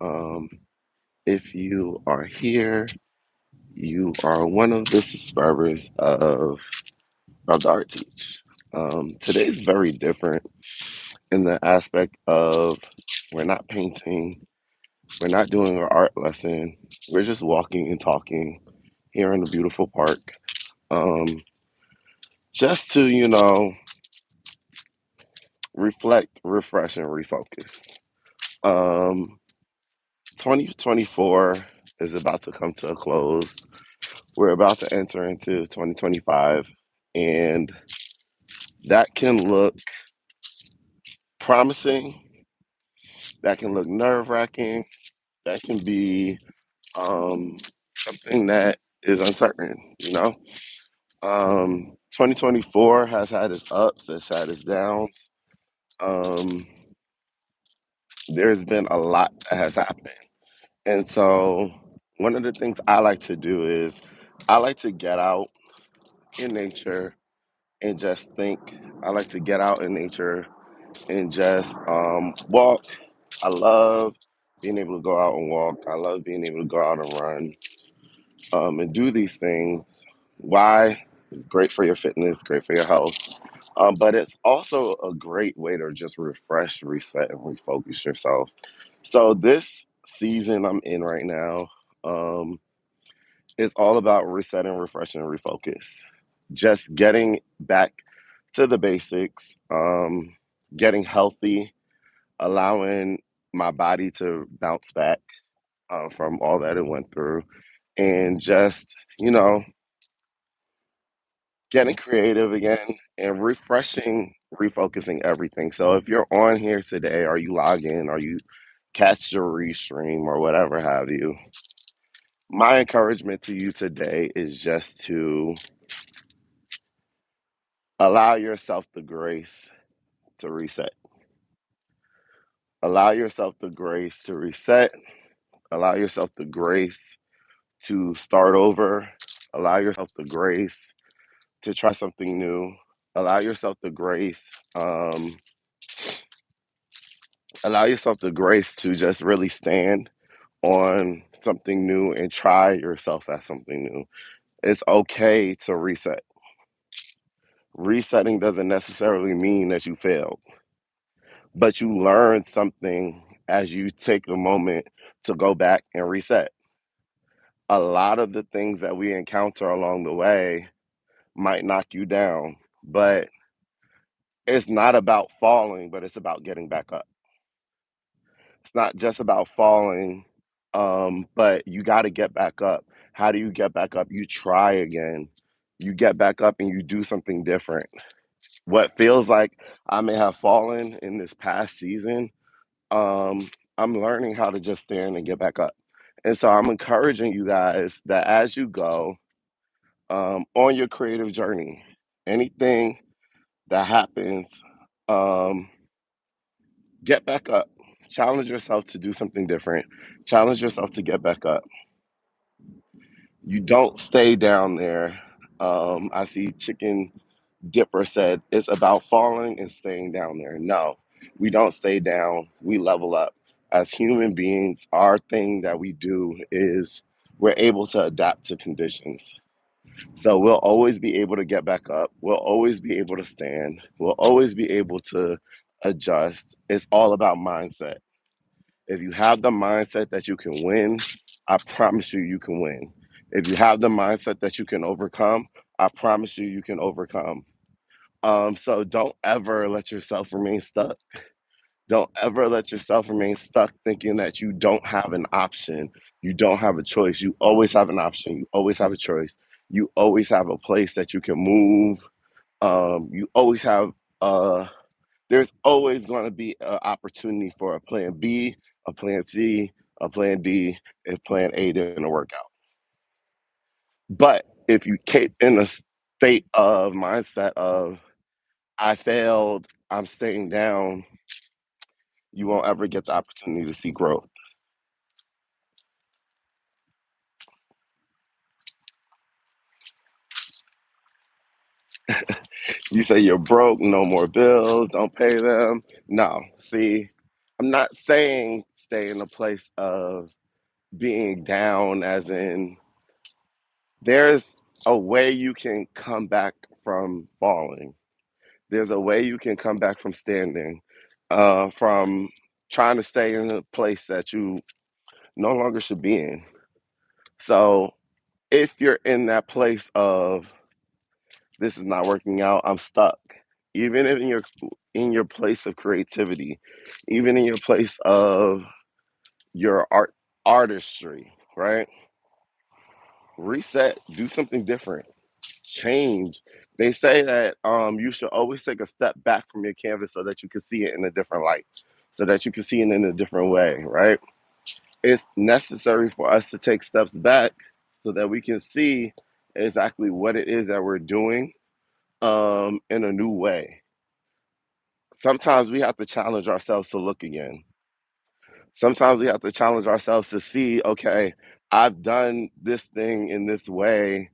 Um, if you are here, you are one of the subscribers of the Art Teach. Today's very different in the aspect of we're not painting, we're not doing an art lesson, we're just walking and talking here in the beautiful park. Um, just to, reflect, refresh, and refocus. Um, 2024 is about to come to a close. We're about to enter into 2025, and that can look promising, that can look nerve wracking, that can be something that is uncertain. 2024 has had its ups, it's had its downs. Um, there's been a lot that has happened. And so, one of the things I like to do is I like to get out in nature and just think. I like to get out in nature and just walk. I love being able to go out and walk. I love being able to go out and run and do these things. Why? It's great for your fitness, great for your health. But it's also a great way to just refresh, reset, and refocus yourself. So this season I'm in right now, um, is all about resetting, refreshing, and refocus. Just getting back to the basics, getting healthy, allowing my body to bounce back from all that it went through, and just, getting creative again and refreshing, refocusing everything. So if you're on here today, or you log in, or you catch the restream, or whatever have you, my encouragement to you today is just to allow yourself the grace to reset. Allow yourself the grace to reset. Allow yourself the grace to start over. Allow yourself the grace to try something new. Allow yourself the grace. Allow yourself the grace to just really stand on something new and try yourself at something new. It's okay to reset. Resetting doesn't necessarily mean that you failed, but you learn something as you take a moment to go back and reset. A lot of the things that we encounter along the way might knock you down, but it's not about falling, but it's about getting back up. It's not just about falling, but you got to get back up. How do you get back up? You try again. You get back up and you do something different. What feels like I may have fallen in this past season, I'm learning how to just stand and get back up. And so I'm encouraging you guys that as you go on your creative journey, anything that happens, um, get back up. Challenge yourself to do something different. Challenge yourself to get back up. You don't stay down there. I see Chicken Dipper said it's about falling and staying down there. No, we don't stay down. We level up. As human beings, our thing that we do is we're able to adapt to conditions. So we'll always be able to get back up. We'll always be able to stand. We'll always be able to adjust. It's all about mindset. If you have the mindset that you can win, I promise you, you can win. If you have the mindset that you can overcome, I promise you, you can overcome. So don't ever let yourself remain stuck. Don't ever let yourself remain stuck thinking that you don't have an option. You don't have a choice. You always have an option. You always have a choice. You always have a place that you can move. You always have uh there's always going to be an opportunity for a plan B, a plan C, a plan D, if plan A didn't work out. But if you keep in a state of mindset of I failed, I'm staying down, you won't ever get the opportunity to see growth. You say you're broke, no more bills, don't pay them. No, see, I'm not saying stay in a place of being down, as in there's a way you can come back from falling. There's a way you can come back from standing, from trying to stay in a place that you no longer should be in. So if you're in that place of this is not working out, I'm stuck. Even in your place of creativity, even in your place of your artistry, right? Reset, do something different, change. They say that you should always take a step back from your canvas so that you can see it in a different light, so that you can see it in a different way, right? It's necessary for us to take steps back so that we can see exactly what it is that we're doing in a new way. Sometimes we have to challenge ourselves to look again. Sometimes we have to challenge ourselves to see, okay, I've done this thing in this way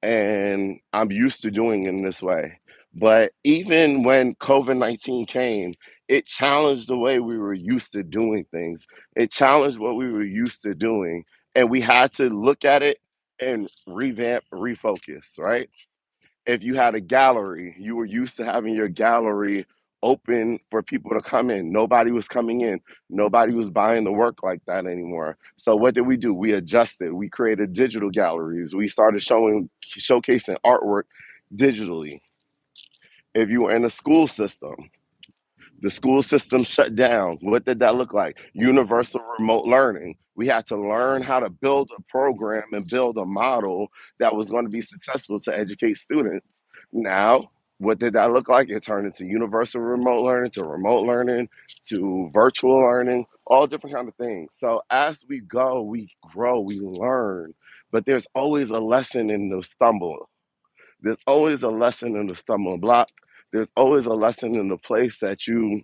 and I'm used to doing in this way. But even when COVID-19 came, it challenged the way we were used to doing things. It challenged what we were used to doing. And we had to look at it and revamp, refocus, right? If you had a gallery, you were used to having your gallery open for people to come in. Nobody was coming in. Nobody was buying the work like that anymore. So what did we do? We adjusted. We created digital galleries. We started showcasing artwork digitally. If you were in a school system, the school system shut down. What did that look like? Universal remote learning. We had to learn how to build a program and build a model that was going to be successful to educate students. Now, what did that look like? It turned into universal remote learning, to virtual learning, all different kind of things. So as we go, we grow, we learn, but there's always a lesson in the stumble. There's always a lesson in the stumbling block. There's always a lesson in the place that you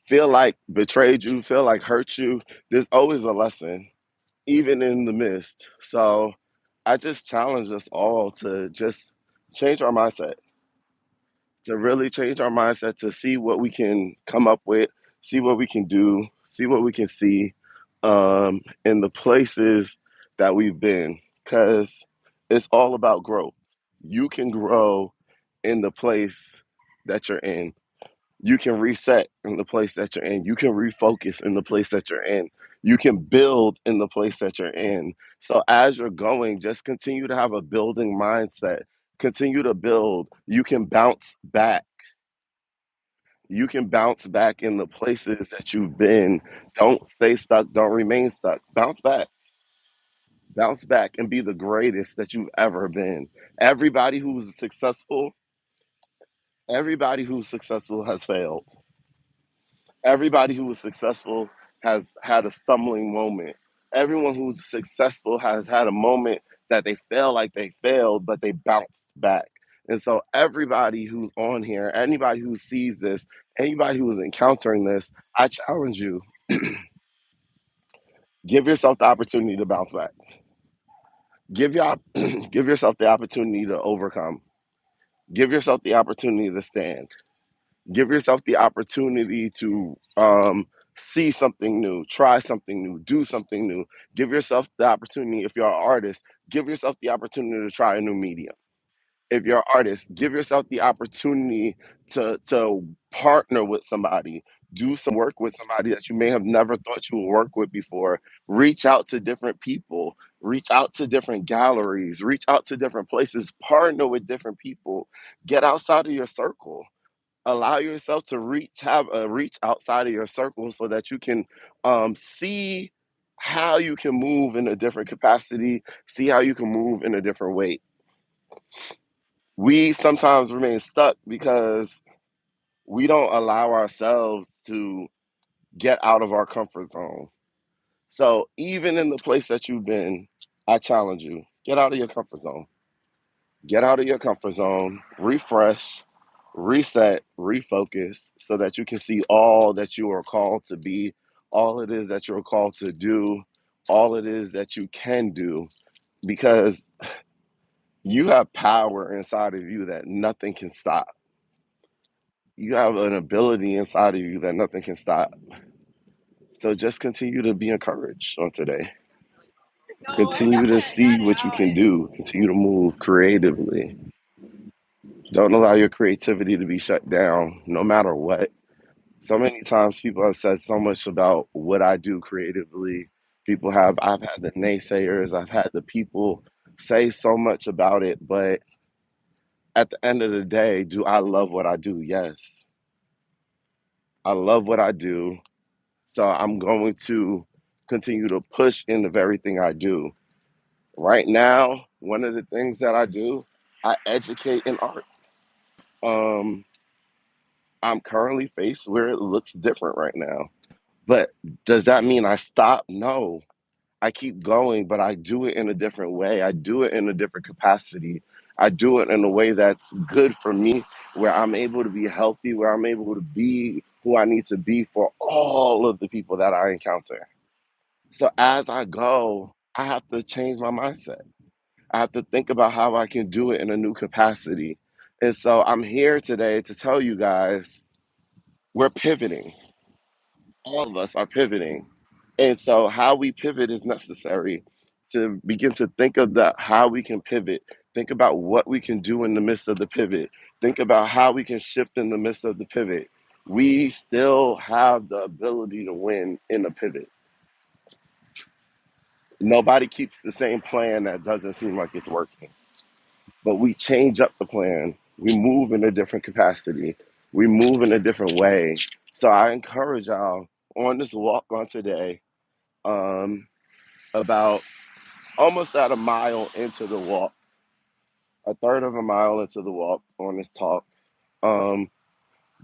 feel like betrayed you, feel like hurt you. There's always a lesson, even in the midst. So I just challenge us all to just change our mindset, to really change our mindset, to see what we can come up with, see what we can do, see what we can see in the places that we've been, because it's all about growth. You can grow in the place that you're in. You can reset in the place that you're in. You can refocus in the place that you're in. You can build in the place that you're in. So as you're going, just continue to have a building mindset. Continue to build. You can bounce back. You can bounce back in the places that you've been. Don't stay stuck. Don't remain stuck. Bounce back. Bounce back and be the greatest that you've ever been. Everybody who's successful, everybody who's successful has failed. Everybody who is successful has had a stumbling moment. Everyone who's successful has had a moment that they feel like they failed, but they bounced back. And so, everybody who's on here, anybody who sees this, anybody who is encountering this, I challenge you, give yourself the opportunity to bounce back. Give, your, give yourself the opportunity to overcome. Give yourself the opportunity to stand. Give yourself the opportunity to see something new, try something new, do something new. Give yourself the opportunity, if you're an artist, give yourself the opportunity to try a new medium. If you're an artist, give yourself the opportunity to partner with somebody, do some work with somebody that you may have never thought you would work with before. Reach out to different people, reach out to different galleries, reach out to different places, partner with different people, get outside of your circle, allow yourself to have a reach outside of your circle so that you can see how you can move in a different capacity, see how you can move in a different way. We sometimes remain stuck because we don't allow ourselves to get out of our comfort zone. So even in the place that you've been, I challenge you, get out of your comfort zone. Get out of your comfort zone, refresh, reset, refocus so that you can see all that you are called to be, all it is that you're called to do, all it is that you can do, because you have power inside of you that nothing can stop. You have an ability inside of you that nothing can stop. So just continue to be encouraged on today. Continue to see what you can do. Continue to move creatively. Don't allow your creativity to be shut down no matter what. So many times people have said so much about what I do creatively. I've had the naysayers, I've had the people say so much about it, but at the end of the day, do I love what I do? Yes. I love what I do. So I'm going to continue to push in the very thing I do. Right now, one of the things that I do, I educate in art. Um, I'm currently faced where it looks different right now. But does that mean I stop? No. I keep going, but I do it in a different way. I do it in a different capacity. I do it in a way that's good for me, where I'm able to be healthy, where I'm able to be who I need to be for all of the people that I encounter. So as I go, I have to change my mindset. I have to think about how I can do it in a new capacity. And so I'm here today to tell you guys we're pivoting. All of us are pivoting. And so how we pivot is necessary to begin to think of how we can pivot. Think about what we can do in the midst of the pivot. Think about how we can shift in the midst of the pivot. We still have the ability to win in a pivot. Nobody keeps the same plan that doesn't seem like it's working. But we change up the plan. We move in a different capacity. We move in a different way. So I encourage y'all on this walk on today, um, about almost at a mile into the walk, a third of a mile into the walk on this talk, um,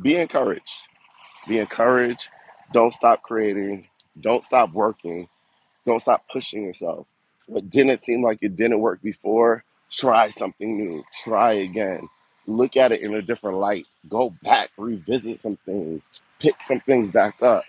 be encouraged. Be encouraged. Don't stop creating. Don't stop working. Don't stop pushing yourself. What didn't seem like it didn't work before, try something new. Try again. Look at it in a different light. Go back, revisit some things, pick some things back up,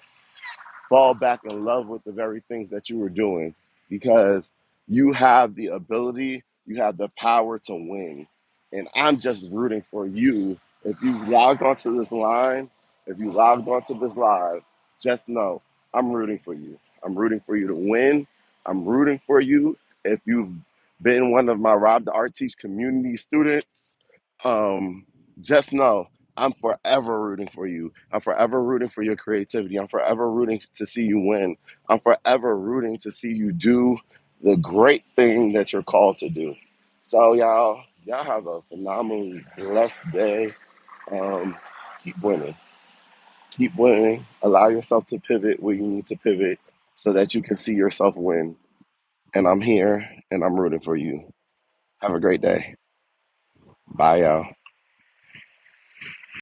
fall back in love with the very things that you were doing, because you have the ability, you have the power to win. And I'm just rooting for you. If you logged onto this line, if you logged onto this live, just know I'm rooting for you. I'm rooting for you to win. I'm rooting for you. If you've been one of my Rob the Art Teach community students, um, just know I'm forever rooting for you. I'm forever rooting for your creativity. I'm forever rooting to see you win. I'm forever rooting to see you do the great thing that you're called to do. So y'all have a phenomenally blessed day. Um, keep winning. Keep winning. Allow yourself to pivot where you need to pivot so that you can see yourself win. And I'm here and I'm rooting for you. Have a great day. Bye, y'all.